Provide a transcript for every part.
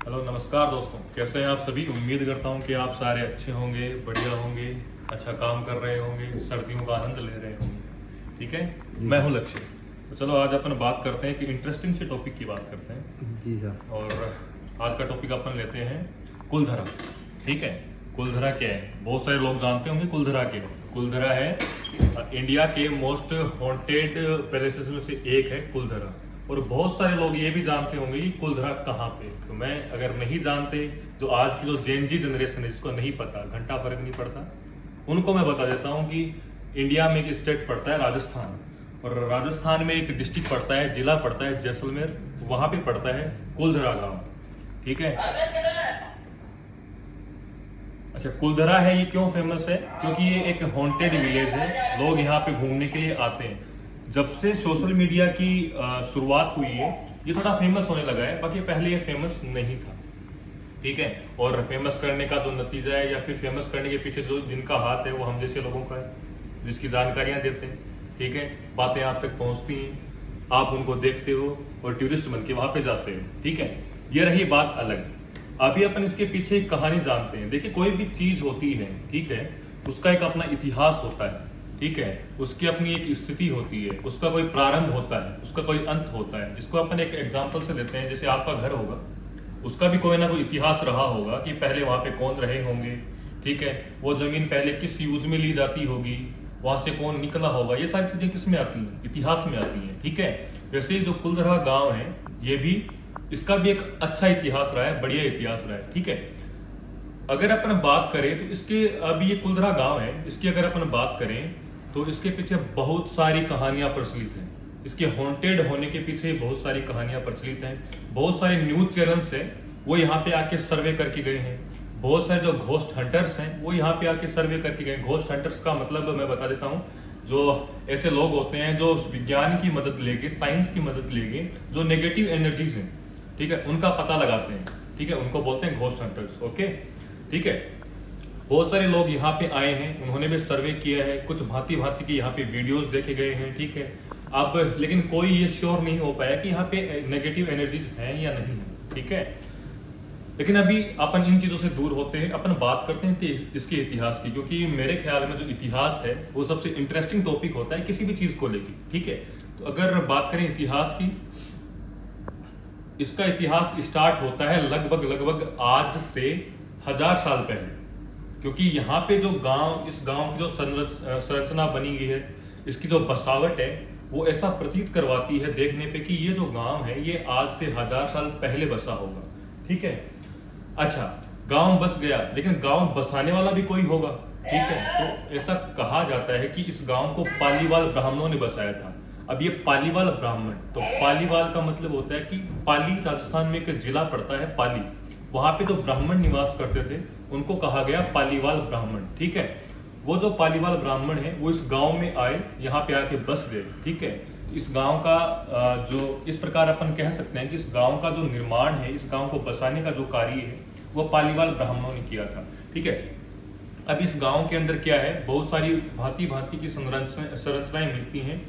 Hello नमस्कार दोस्तों, कैसे हैं आप सभी। उम्मीद करता हूं कि आप सारे अच्छे होंगे, बढ़िया होंगे, अच्छा काम कर रहे होंगे, सर्दियों का आनंद ले रहे होंगे। ठीक है, मैं हूं लक्ष्य। तो चलो आज अपन बात करते हैं कि इंटरेस्टिंग से टॉपिक की बात करते हैं। जी सर। और आज का टॉपिक अपन लेते हैं कुलधरा। ठीक है, कुलधरा क्या है, बहुत सारे लोग जानते होंगे कुलधरा के। कुलधरा है इंडिया के मोस्ट हॉन्टेड पैलेसेस में से एक है कुलधरा। और बहुत सारे लोग ये भी जानते होंगे कि कुलधरा कहाँ पे। तो मैं अगर नहीं जानते, जो आज की जो जेनजी जनरेशन है जिसको नहीं पता, घंटा फर्क नहीं पड़ता, उनको मैं बता देता हूँ कि इंडिया में एक स्टेट पड़ता है राजस्थान, और राजस्थान में एक डिस्ट्रिक्ट पड़ता है, जिला पड़ता है जैसलमेर, वहां पे पड़ता है कुलधरा गांव। ठीक है, अच्छा कुलधरा है ये क्यों फेमस है, क्योंकि ये एक हॉन्टेड विलेज है। लोग यहाँ पे घूमने के लिए आते हैं। जब से सोशल मीडिया की शुरुआत हुई है ये थोड़ा फेमस होने लगा है, बाकी पहले ये फेमस नहीं था। ठीक है, और फेमस करने का जो नतीजा है या फिर फेमस करने के पीछे जो जिनका हाथ है वो हम जैसे लोगों का है, जिसकी जानकारियां देते हैं। ठीक है, बातें आप तक पहुंचती हैं, आप उनको देखते हो और टूरिस्ट बन के वहां पे जाते हो। ठीक है, ये रही बात अलग। अभी अपन इसके पीछे एक कहानी जानते हैं। देखिए, कोई भी चीज होती है, ठीक है, उसका एक अपना इतिहास होता है। ठीक है, उसकी अपनी एक स्थिति होती है, उसका कोई प्रारंभ होता है, उसका कोई अंत होता है। इसको अपन एक एग्जाम्पल से लेते हैं। जैसे आपका घर होगा, उसका भी कोई ना कोई इतिहास रहा होगा कि पहले वहां पे कौन रहे होंगे। ठीक है, वो जमीन पहले किस यूज में ली जाती होगी, वहां से कौन निकला होगा, ये सारी चीजें किस में आती हैं, इतिहास में आती हैं। ठीक है, वैसे जो कुलधरा गांव है ये भी, इसका भी एक अच्छा इतिहास रहा है, बढ़िया इतिहास रहा है। ठीक है, अगर अपन बात करें तो इसके, अभी ये कुलधरा गांव है, इसकी अगर अपन बात करें तो इसके पीछे बहुत सारी कहानियां प्रचलित हैं। इसके हॉन्टेड होने के पीछे बहुत सारी कहानियां प्रचलित हैं। बहुत सारे न्यूज चैनल्स हैं वो यहाँ पे आके सर्वे करके गए हैं। बहुत सारे जो घोस्ट हंटर्स हैं वो यहाँ पे आके सर्वे करके गए। घोस्ट हंटर्स का मतलब मैं बता देता हूँ, जो ऐसे लोग होते हैं जो विज्ञान की मदद लेके, साइंस की मदद लेके जो नेगेटिव एनर्जीज हैं, ठीक है, उनका पता लगाते हैं। ठीक है, उनको बोलते हैं घोस्ट हंटर्स। ओके, ठीक है, बहुत सारे लोग यहाँ पे आए हैं, उन्होंने भी सर्वे किया है, कुछ भांति भांति के यहाँ पे वीडियोस देखे गए हैं। ठीक है, अब लेकिन कोई ये श्योर नहीं हो पाया कि यहाँ पे नेगेटिव एनर्जीज हैं या नहीं है। ठीक है, लेकिन अभी अपन इन चीजों से दूर होते हैं, अपन बात करते हैं इसके इतिहास की, क्योंकि मेरे ख्याल में जो इतिहास है वो सबसे इंटरेस्टिंग टॉपिक होता है किसी भी चीज को लेकर। ठीक है, तो अगर बात करें इतिहास की, इसका इतिहास स्टार्ट होता है लगभग आज से 1000 साल पहले। क्योंकि यहाँ पे जो गांव, इस गांव की जो संरचना बनी हुई है, इसकी जो बसावट है, वो ऐसा प्रतीत करवाती है देखने पे कि ये जो गांव है ये आज से 1000 साल पहले बसा होगा। ठीक है, अच्छा गांव बस गया, लेकिन गांव बसाने वाला भी कोई होगा। ठीक है, तो ऐसा कहा जाता है कि इस गांव को पालीवाल ब्राह्मणों ने बसाया था। अब ये पालीवाल ब्राह्मण, तो पालीवाल का मतलब होता है कि पाली, राजस्थान में एक जिला पड़ता है पाली, वहां पे जो ब्राह्मण निवास करते थे उनको कहा गया पालीवाल ब्राह्मण। ठीक है, वो जो पालीवाल ब्राह्मण है वो इस गांव में आए, यहाँ पे आके बस गए। ठीक है, तो इस गांव का जो, इस प्रकार अपन कह सकते हैं कि इस गांव का जो निर्माण है, इस गांव को बसाने का जो कार्य है वो पालीवाल ब्राह्मणों ने किया था। ठीक है, अब इस गांव के अंदर क्या है, बहुत सारी भांति भांति की संरचनाएं मिलती हैं।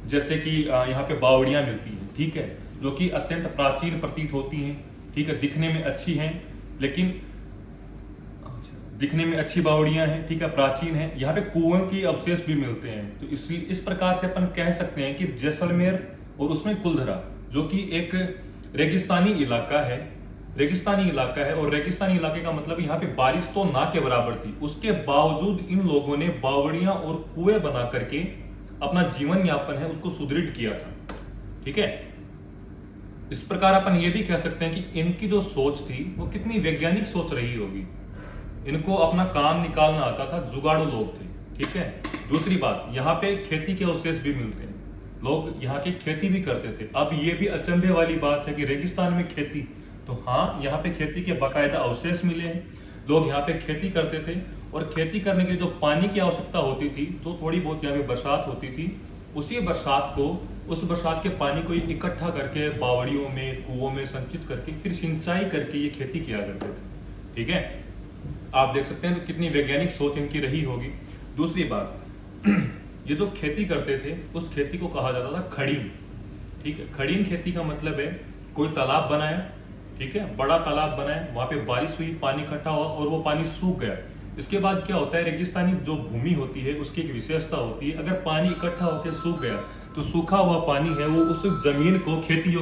जैसे कि यहाँ पे बावड़ियां मिलती हैं। ठीक है, जो कि अत्यंत प्राचीन प्रतीत होती हैं। ठीक है, दिखने में अच्छी हैं, लेकिन दिखने में अच्छी बावड़ियां हैं। ठीक है, प्राचीन है। यहाँ पे कुओं की अवशेष भी मिलते हैं। तो इस प्रकार से अपन कह सकते हैं कि जैसलमेर और उसमें कुलधरा, जो कि एक रेगिस्तानी इलाका है, और रेगिस्तानी इलाके का मतलब यहाँ पे बारिश तो ना के बराबर थी, उसके बावजूद इन लोगों ने बावड़ियां और कुएं बना करके अपना जीवन यापन है उसको सुदृढ़ किया था। ठीक है, इस प्रकार अपन ये भी कह सकते हैं कि इनकी जो सोच थी वो कितनी वैज्ञानिक सोच रही होगी। इनको अपना काम निकालना आता था, जुगाड़ू लोग थे। ठीक है, दूसरी बात, यहाँ पे खेती के अवशेष भी मिलते हैं, लोग यहाँ की खेती भी करते थे। अब ये भी अचंभे वाली बात है कि रेगिस्तान में खेती, तो हाँ, यहाँ पे खेती के बाकायदा अवशेष मिले हैं। लोग यहाँ पे खेती करते थे, और खेती करने के जो पानी की आवश्यकता होती थी, तो थोड़ी बहुत यहाँ पे बरसात होती थी, उसी बरसात को, उस बरसात के पानी को इकट्ठा करके बावड़ियों में, कुओं में संचित करके फिर सिंचाई करके ये खेती किया करते थे। ठीक है, आप देख सकते हैं तो कितनी वैज्ञानिक सोच इनकी रही होगी। दूसरी बात, ये जो खेती करते थे उस खेती को कहा जाता था खड़ीन। ठीक है, खड़ीन खेती का मतलब है कोई तालाब बनाया, ठीक है, बड़ा तालाब बना है, वहां पे बारिश हुई, पानी इकट्ठा हुआ और वो पानी सूख गया। इसके बाद क्या होता है, रेगिस्तानी जो भूमि होती है उसकी एक विशेषता होती है, अगर पानी इकट्ठा होकर सूख गया तो सूखा हुआ पानी है वो उस जमीन को खेती